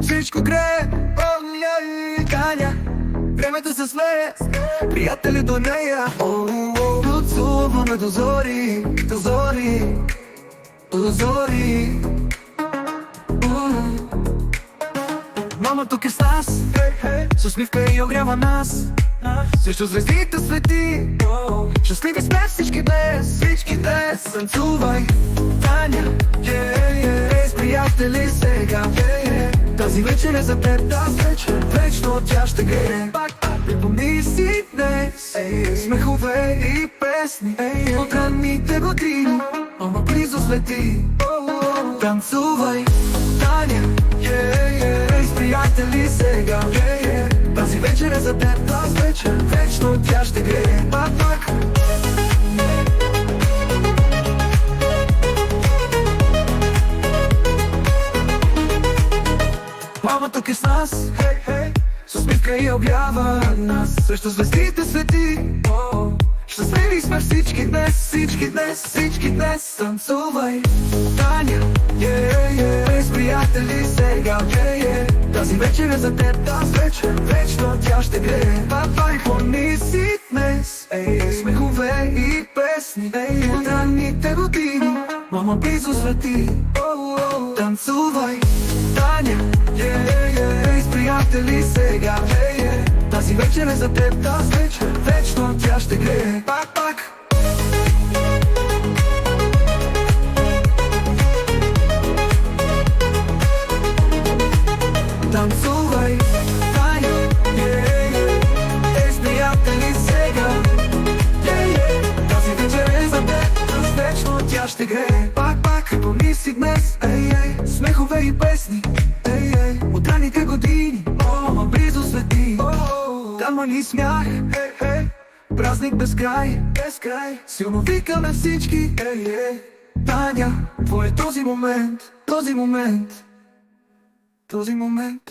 всичко грее. Таня, времето се смее, приятели до нея. Поцелуваме до зори, до зори, до зори. Мама тук е с нас, с усмивка и огрява нас. Също звездите свети, щастливи сме всички днес, всички днес. Танцувай, Таня, с приятели сега. Тази вечер е за теб, тази вечер вечно тя ще грее. Припомни си днес смехове и песни от ранните години. Мама близо следи. Танцувай, Таня, с приятели сега. Тази вечер е за теб, тази вечер вечно тя ще грее. Мама тук е с нас, с усмивка и огрява нас. Също звездите свети, щастливи сме всички днес, всички днес, всички днес. Танцувай, Таня, с приятели сега. Тази вечер е за теб, тази вечер вечно тя ще грее. Помни си днес смехове и песни от ранните години. Мама близо свети. Танцувай, Таня, с приятели сега. Тази вечер е за теб, тази вечер вечно тя ще грее. Танцувай, Таня, с приятели сега. Тази вечер е за теб, тази вечно тя ще грее. Помни си днес, смехове и песни от ранните години. Мама близо свети. Там мали смях, празник без край, без край. Силно викаме всички, Таня, твой е този момент, този момент, този момент.